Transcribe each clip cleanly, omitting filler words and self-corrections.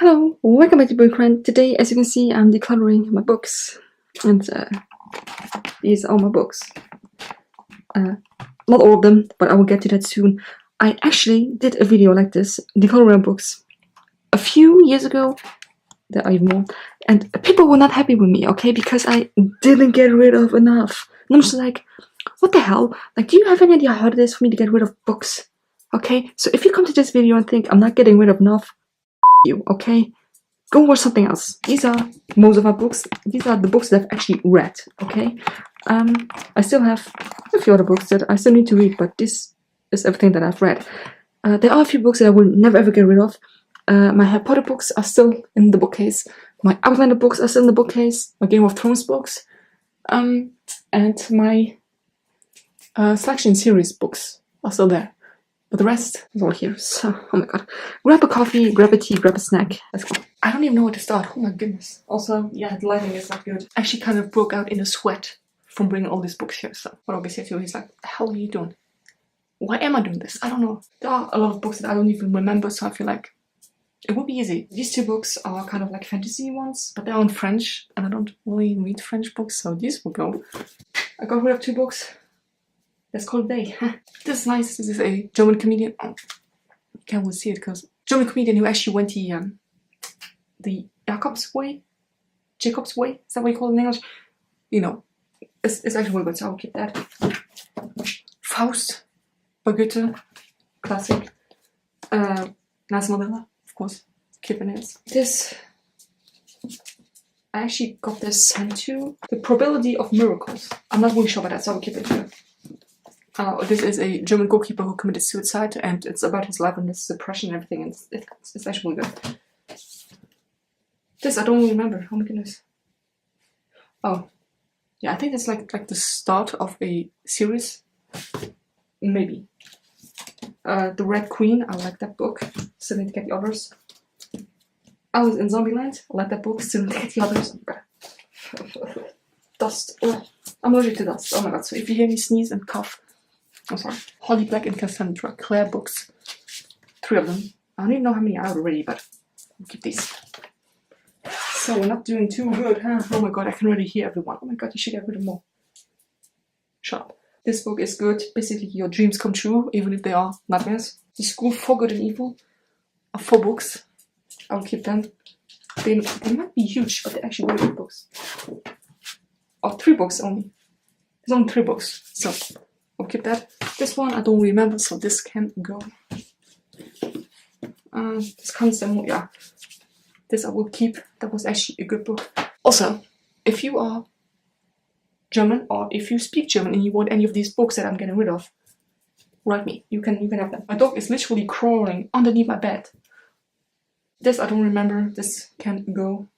Hello, welcome back to Bookcran. Today, as you can see, I'm decluttering my books, and these are my books. Not all of them, but I will get to that soon. I actually did a video like this, decluttering books, a few years ago. There are even more, and people were not happy with me, okay, because I didn't get rid of enough. And I'm just like, what the hell? Like, do you have any idea how hard it is for me to get rid of books? Okay, so if you come to this video and think I'm not getting rid of enough, you, okay? Go watch something else. These are most of my books. These are the books that I've actually read, okay? I still have a few other books that I still need to read, but this is everything that I've read. There are a few books that I will never ever get rid of. My Harry Potter books are still in the bookcase. My Outlander books are still in the bookcase. My Game of Thrones books. And my Selection series books are still there. But the rest is all here. So, oh my god. Grab a coffee, grab a tea, grab a snack. Let's go. I don't even know where to start. Oh my goodness. Also, yeah, the lighting is not good. I actually kind of broke out in a sweat from bringing all these books here. So, what I'll be saying to you, he's like, the hell are you doing? Why am I doing this? I don't know. There are a lot of books that I don't even remember, so I feel like it would be easy. These two books are kind of like fantasy ones, but they're in French, and I don't really read French books, so these will go. I got rid of two books. That's called Day. This is nice. This is a German comedian. Oh, you can't really see it because German comedian who actually went the Jacob's way. Jacob's way. Is that what you call it in English? You know, it's actually really good. So I'll keep that. Faust by Goethe, classic. Nelson Mandela, of course. Keeping it. This. I actually got this sent to The Probability of Miracles. I'm not really sure about that, so I'll keep it here. This is a German goalkeeper who committed suicide, and it's about his life and his depression and everything, and it's actually really good. This I don't really remember. Oh my goodness. Oh, yeah, I think it's like the start of a series, maybe. The Red Queen. I like that book. Still need to get the others. Alice in Zombieland. I like that book. Still need to get the others. Dust. Oh, I'm allergic to dust. Oh my god. So if you hear me sneeze and cough, I'm sorry. Holly Black and Cassandra Clare books. 3 of them. I don't even know how many are out already, but I'll keep these. So we're not doing too good, huh? Oh my god, I can already hear everyone. Oh my god, you should get rid of more. Shut up. This book is good. Basically, your dreams come true, even if they are nightmares. The School for Good and Evil are 4 books. I will keep them. They might be huge, but they're actually really good books. Or 3 books only. There's only 3 books, so I'll keep that. This one I don't remember, so this can go. This constant, yeah. This I will keep. That was actually a good book. Also, if you are German or if you speak German and you want any of these books that I'm getting rid of, write me. You can have them. My dog is literally crawling underneath my bed. This I don't remember. This can go.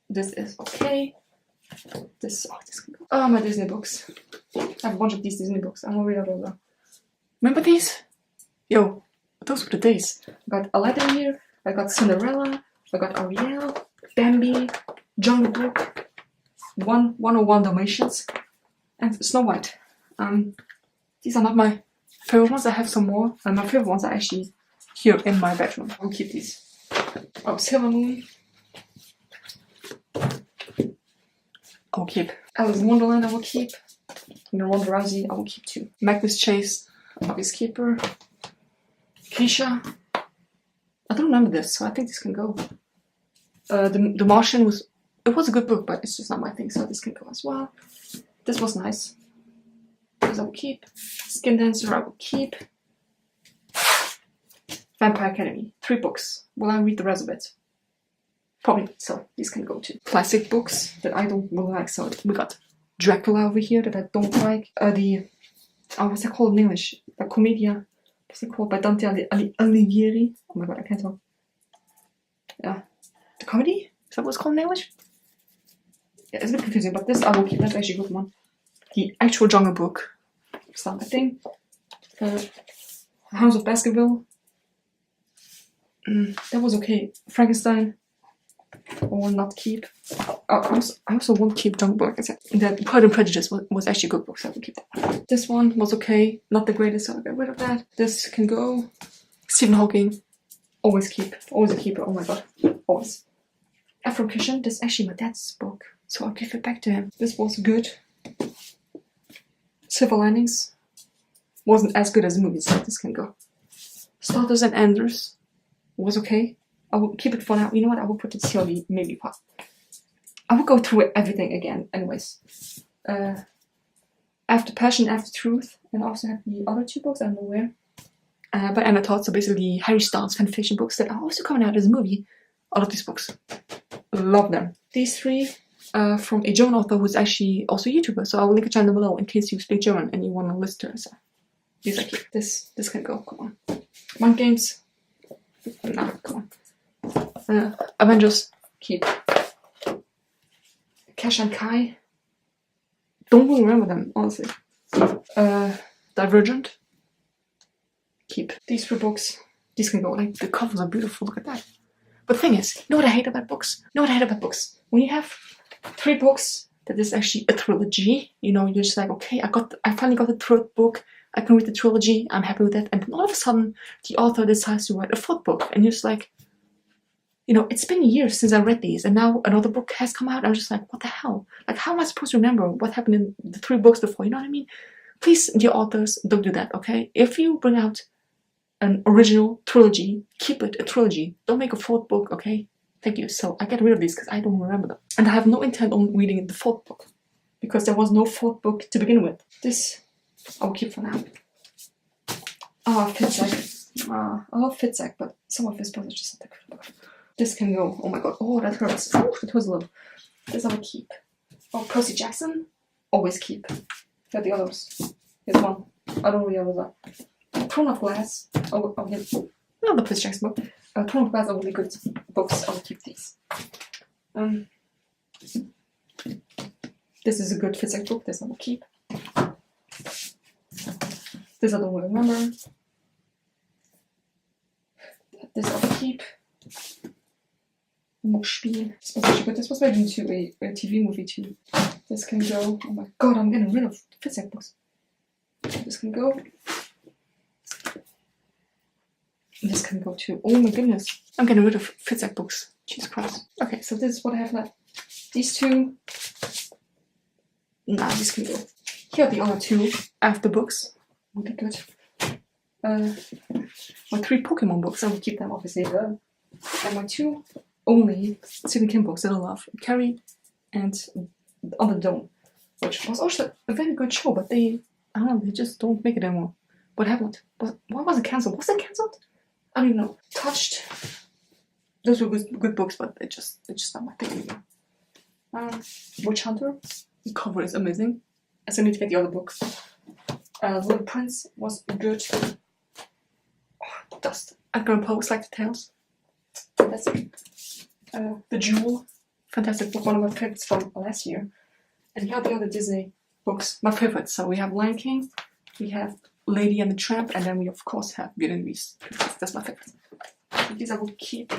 This is okay. This can go. Oh, my Disney books. I have a bunch of these Disney books. I'm gonna read out all of them. Remember these? Yo, those were the days. I got Aladdin here. I got Cinderella. I got Ariel, Bambi, Jungle Book, 101 Dalmatians, and Snow White. These are not my favorite ones. I have some more. And my favorite ones are actually here in my bedroom. I'll keep these. Oh, Sailor Moon. I will keep. Alice in Wonderland I will keep. And Ronda Rousey I will keep too. Magnus Chase, obvious keeper. Keisha. I don't remember this, so I think this can go. The Martian was a good book, but it's just not my thing, so this can go as well. This was nice. This I will keep. Skin Dancer I will keep. Vampire Academy, 3 books. Will I read the rest of it? Probably, so these can go too. Classic books that I don't really like, so we got Dracula over here that I don't like. What's that called in English? La Commedia. What's it called? By Dante Alighieri. Oh my god, I can't talk. Yeah. The Comedy? Is that what it's called in English? Yeah, it's a bit confusing, but this I will keep. That's actually a good one. The actual Jungle Book. It's not my thing. House of Baskerville. That was okay. Frankenstein. I will not keep. I also won't keep Jungle Book. Like I said, the Pride and Prejudice was actually a good book, so I will keep that. This one was okay, not the greatest, so I'll get rid of that. This can go. Stephen Hawking, Always keep. Always a keeper. Oh my god. Always. Afro Cushion. This is actually my dad's book, so I'll give it back to him. This was good. Silver Linings. Wasn't as good as the movies, so this can go. Starters and Enders. Was okay. I will keep it for now. You know what? I will put it here, maybe part. I will go through everything again, anyways. After Passion, After Truth, and I also have the other 2 books, I don't know where. By Anna Todd, so basically Harry Styles fanfiction books that are also coming out as a movie. All of these books. Love them. These 3 from a German author who's actually also a YouTuber, so I will link a channel below in case you speak German and you want to listen to her. So these are cute. This can go, come on. Mind Games. Nah, come on. Avengers, keep. Cash and Kai. Don't really remember them, honestly. Divergent. Keep. These 3 books. These can go. Like, the covers are beautiful. Look at that. But the thing is, you know what I hate about books? When you have 3 books that is actually a trilogy, you know, you're just like, okay, I finally got the 3rd book. I can read the trilogy. I'm happy with that. And then all of a sudden, the author decides to write a 4th book. And you're just like, you know, it's been years since I read these, and now another book has come out. I'm just like, what the hell? Like, how am I supposed to remember what happened in the 3 books before? You know what I mean? Please, dear authors, don't do that, okay? If you bring out an original trilogy, keep it a trilogy. Don't make a 4th book, okay? Thank you. So I get rid of these because I don't remember them. And I have no intent on reading the 4th book because there was no 4th book to begin with. This I will keep for now. Fitzek. I love Fitzek, but some of his books are just like, this can go. Oh my god. Oh, that hurts. Oh, it was a little. This I will keep. Oh, Percy Jackson. Always keep. Here are the others. Here's one. I don't know the others are. Throne of Glass. Oh, here's another Percy Jackson book. Throne of Glass are really good books. I will keep these. This is a good Fitzek book. This I will keep. This I don't really remember. This I will keep. Spiel. This was actually good. This was made into a TV movie too. This can go. Oh my god, I'm getting rid of Fitzek books. This can go. This can go too. Oh my goodness. I'm getting rid of Fitzek books. Jesus Christ. Okay, so this is what I have left. These 2. Nah, this can go. Here are the other 2 after books. Really good. My 3 Pokemon books. I will keep them obviously. And my 2 only Stephen King books that I love. Carrie and On the Dome. Which was also a very good show, but they just don't make it anymore. What happened? Why was it cancelled? Was it cancelled? I don't even know. Touched. Those were good books, but they're just not my thing anymore. Witch Hunter. The cover is amazing. I still need to get the other books. Little Prince was good. Oh, dust. Edgar Allan Poe's Like the Tales. Fantastic. The Jewel. Fantastic book. One of my favorites from last year. And here are the other Disney books. My favorites. So we have Lion King. We have Lady and the Tramp. And then we of course have Beauty and the Beast. That's my favorite. These I will keep.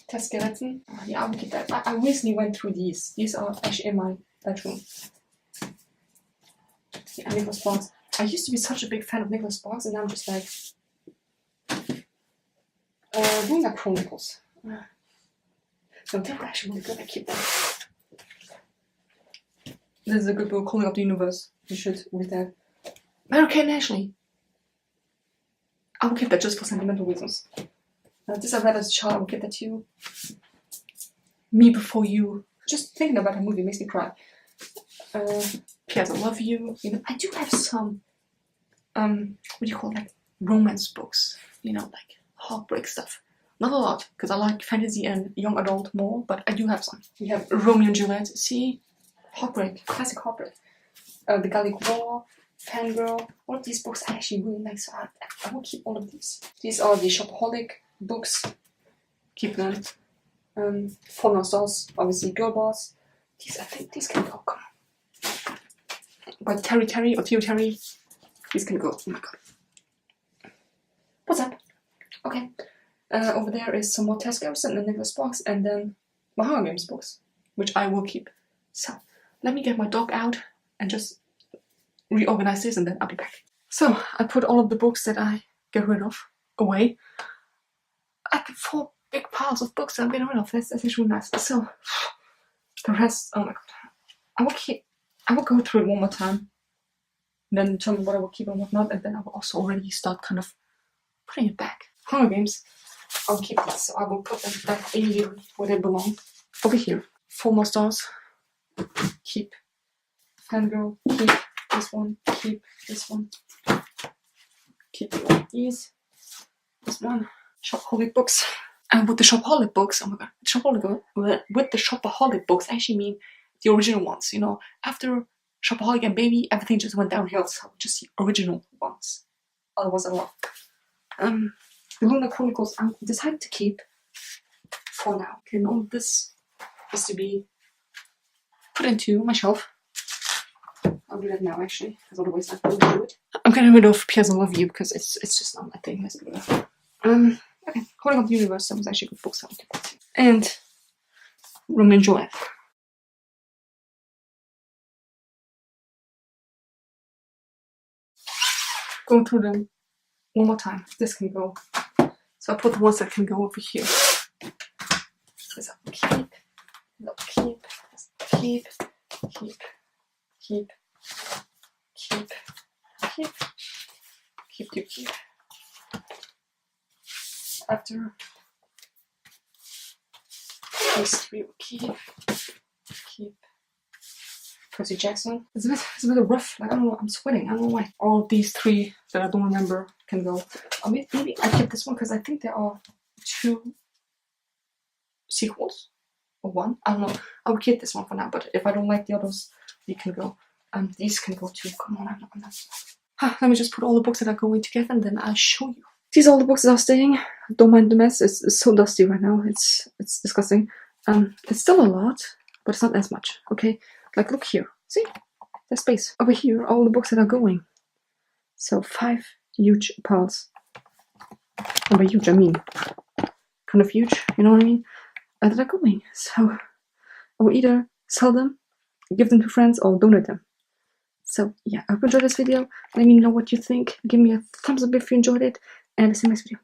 Test Skeleton. Yeah, I will keep that. I recently went through these. These are actually in my bedroom. Yeah, Nicholas Sparks. I used to be such a big fan of Nicholas Sparks, and now I'm just like doing that Chronicles. So they're actually really good. I keep them. This is a good book, Calling Up the Universe. You should read that. Mary-Kate and Ashley. I will keep that just for sentimental reasons. This I read as a child. I will keep that too. Me Before You. Just thinking about that movie makes me cry. P.S. I Love You. You know, I do have some what do you call it, like romance books, you know, like heartbreak stuff. Not a lot, because I like fantasy and young adult more, but I do have some. We have Romeo and Juliet, see? Heartbreak, classic heartbreak. The Gallic War, Fangirl. All of these books I actually really like, so I will keep all of these. These are the Shopaholic books. Keep them. Fallen Stars, obviously Girl Boss. These, I think these can go, come on. But Terry or Tio Terry. These can go. Oh my god. What's up? Okay. Over there is some more Tess Garrison and Nicholas Sparks, and then my Hunger Games books, which I will keep. So, let me get my dog out and just reorganize this, and then I'll be back. So, I put all of the books that I get rid of away. like 4 big piles of books that I've been rid of. That's actually nice. So the rest, oh my god, I will go through it one more time, then tell me what I will keep and what not, and then I will also already start kind of putting it back. Hunger Games, I'll keep these, so I will put them back in here where they belong. Over here. 4 more stars. Keep. Fangirl, keep this one, keep this one. Keep these. This one. Shopaholic books. And with the Shopaholic books, oh my god, with the Shopaholic books, I actually mean the original ones, you know. After Shopaholic and Baby, everything just went downhill, so just the original ones. Other ones I love. The Lunar Chronicles I decided to keep for now. Okay, all of this is to be put into my shelf. I'll do that now actually, because otherwise I won't do it. I'm getting rid of P.S. I Love You because it's just not my thing. Let's do that. Okay, Holding Up the Universe, that was actually good books I would give to. And Romeo and Juliet. Go through them one more time. This can go. So I put the ones that can go over here. This I'll keep. This I'll keep. This I'll keep. Keep. Keep. Keep. Keep. Keep. Keep. Keep. After these 3 will keep. Keep. Percy Jackson. It's a bit rough. Like, I don't know. I'm sweating. I don't know why. All of these 3 that I don't remember can go. I mean, maybe I kept this one because I think there are 2 sequels or 1. I don't know. I will keep this one for now. But if I don't like the others, they can go. These can go too. Come on, I'm not. Let me just put all the books that are going together, and then I'll show you. These are all the books that are staying. Don't mind the mess. It's so dusty right now. It's disgusting. It's still a lot, but it's not as much. Okay. Like, look here. See? There's space. Over here, all the books that are going. So 5 huge piles. And by huge, I mean kind of huge, you know what I mean? That are going. So I will either sell them, give them to friends, or donate them. So yeah, I hope you enjoyed this video. Let me know what you think. Give me a thumbs up if you enjoyed it, and see you next video.